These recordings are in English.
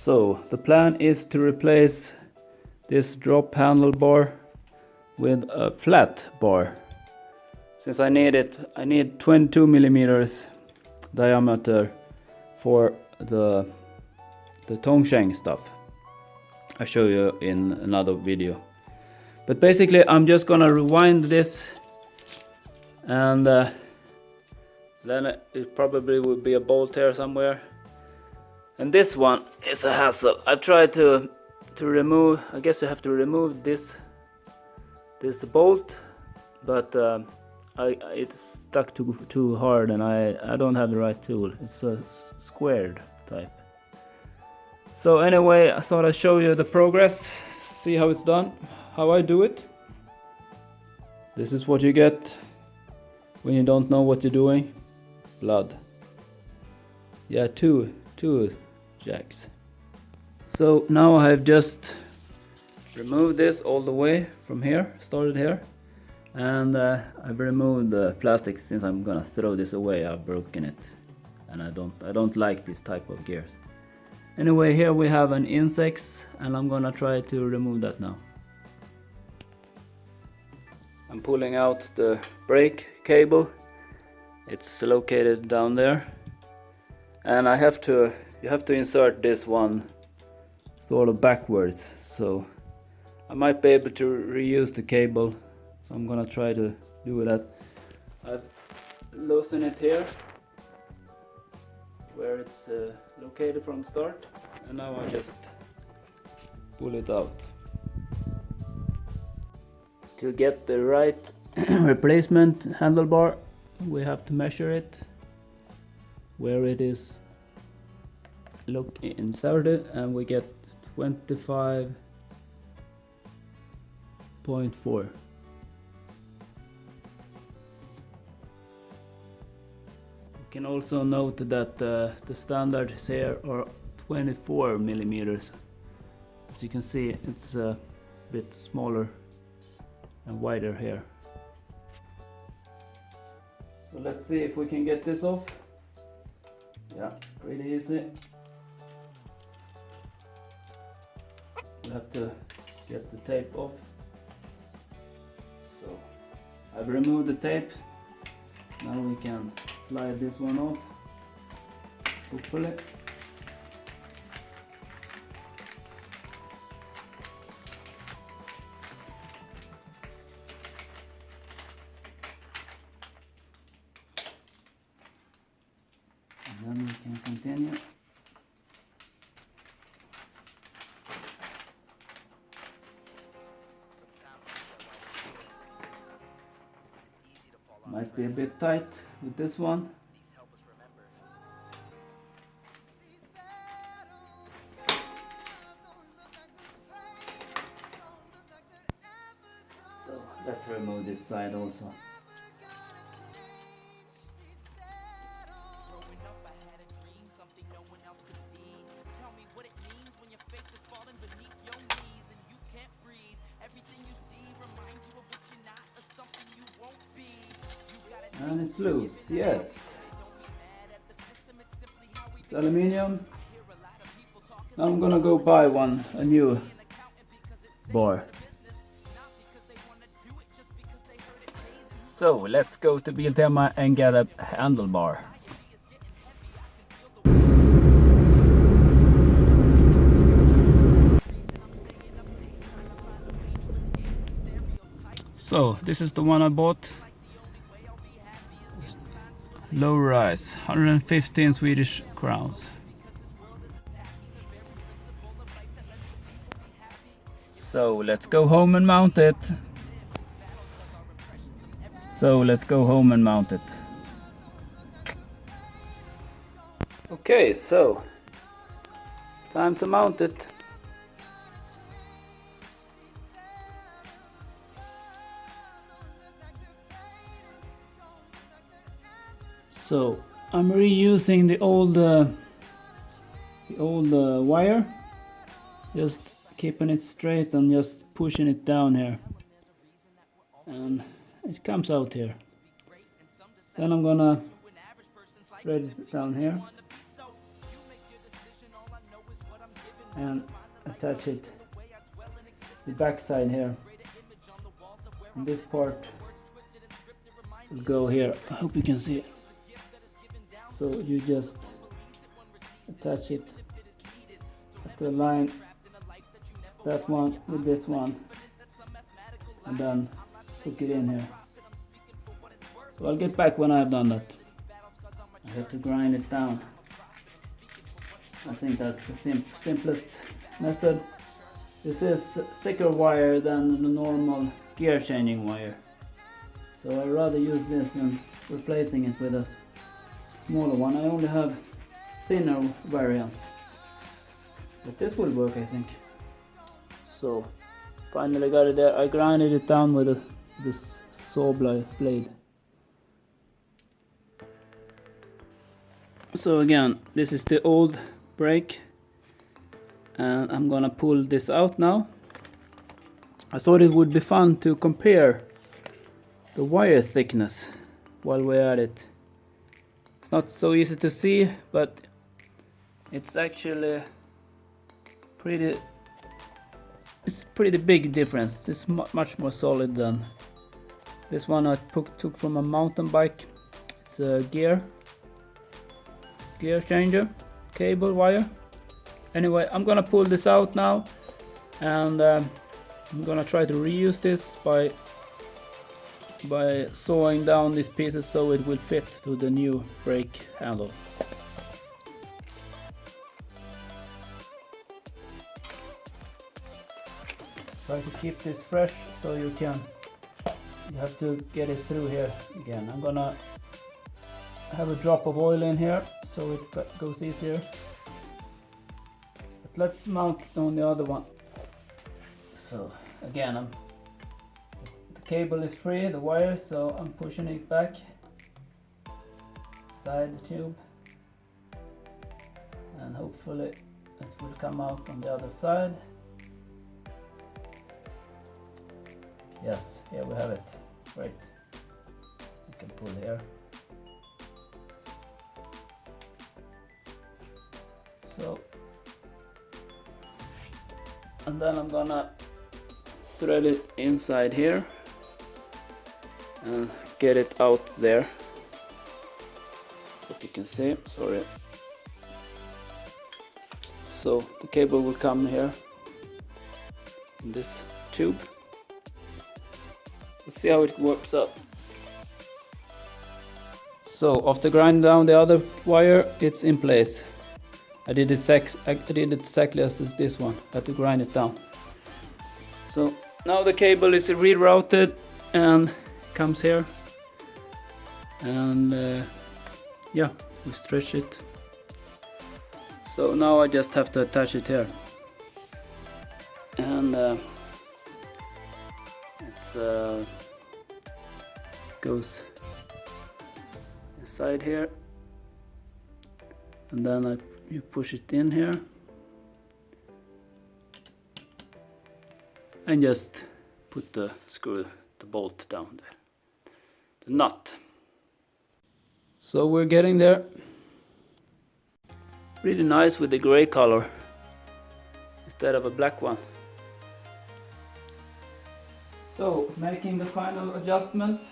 So the plan is to replace this drop handlebar with a flat bar. Since I need 22 millimeters diameter for the Tongshan stuff. I'll show you in another video. But basically I'm just gonna rewind this, and then it probably will be a bolt here somewhere. And this one is a hassle. I tried to remove, I guess you have to remove this bolt, but it's stuck too hard, and I don't have the right tool. It's a squared type. So anyway, I thought I'd show you the progress, see how it's done, how I do it. This is what you get when you don't know what you're doing. Blood. Yeah, two jacks. So now I have just removed this all the way from here, started here, and I've removed the plastic since I'm gonna throw this away. I've broken it, and I don't like this type of gears. Anyway, here we have an insect, and I'm gonna try to remove that now. I'm pulling out the brake cable. It's located down there, and you have to insert this one sort of backwards, so I might be able to reuse the cable, so I'm gonna try to do that. I've loosened it here where it's located from start, and now I just pull it out. To get the right replacement handlebar, we have to measure it where it is inserted, and we get 25.4. You can also note that the standards here are 24 millimeters. As you can see, it's a bit smaller and wider here. So let's see if we can get this off. Yeah, pretty easy. We have to get the tape off. So I've removed the tape. Now we can slide this one off, hopefully. And then we can continue. Might be a bit tight with this one. So let's remove this side also. And it's loose, yes. It's aluminium. Now I'm gonna go buy a new bar. So let's go to Biltema and get a handlebar. So this is the one I bought. Low rise, 115 Swedish crowns. So let's go home and mount it. Okay, so time to mount it. So I'm reusing the old wire, just keeping it straight and just pushing it down here, and it comes out here. Then I'm gonna thread it down here. and attach it the back side here, and this part will go here. I hope you can see it. So you just attach it to align that one with this one, and then hook it in here. So I'll get back when I've done that. I have to grind it down. I think that's the simplest method. This is thicker wire than the normal gear changing wire, so I'd rather use this than replacing it with a smaller one. I only have thinner variants, but this will work, I think. So finally got it there. I grinded it down with this saw blade. So again, this is the old brake, and I'm gonna pull this out now. I thought it would be fun to compare the wire thickness while we're at it. It's not so easy to see, but it's actually pretty big difference. It's much more solid than this one I took from a mountain bike. It's a gear changer cable wire. Anyway, I'm gonna pull this out now, and I'm gonna try to reuse this by sawing down these pieces so it will fit to the new brake handle. Try to keep this fresh, so you have to get it through here again. I'm gonna have a drop of oil in here so it goes easier. But let's mount on the other one. So again, the cable is free, the wire, so I'm pushing it back inside the tube, and hopefully it will come out on the other side. Yes, here we have it. Great. You can pull here. So, and then I'm gonna thread it inside here and get it out there. Hope you can see. Sorry. So the cable will come here in this tube. Let's see how it works out. So after grinding down the other wire, it's in place. I did it exactly as this one. I had to grind it down. So now the cable is rerouted and comes here, and yeah, we stretch it. So now I just have to attach it here, and it's goes inside here, and then you push it in here and just put the bolt down there, the nut. So we're getting there. Really nice with the gray color instead of a black one. So making the final adjustments.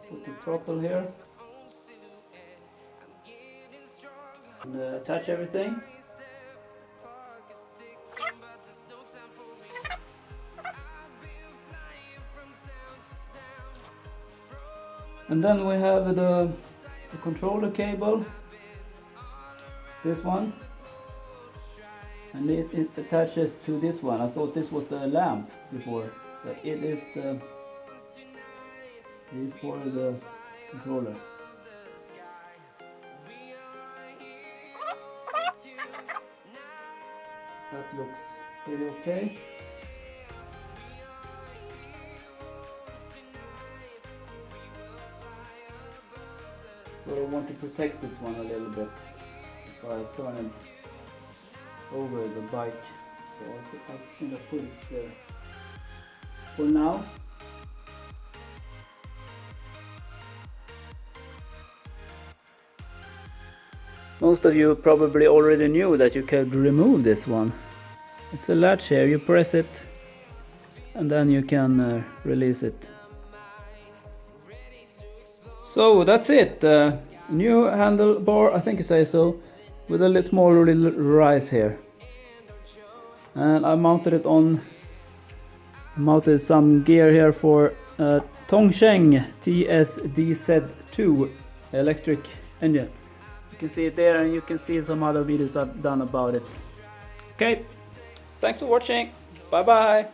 Put the throttle here and attach everything. And then we have the controller cable, this one, and it attaches to this one. I thought this was the lamp before, but it is for the controller. That looks pretty okay. So I want to protect this one a little bit, so I turn it over the bike. So I think I put it there for now. Most of you probably already knew that you could remove this one. It's a latch here, you press it and then you can release it. So that's it, new handlebar, I think you say so, with a small little rise here. And I mounted it on, mounted some gear here for Tongsheng TSDZ2 electric engine. You can see it there, and you can see some other videos I've done about it. Okay, thanks for watching, bye bye.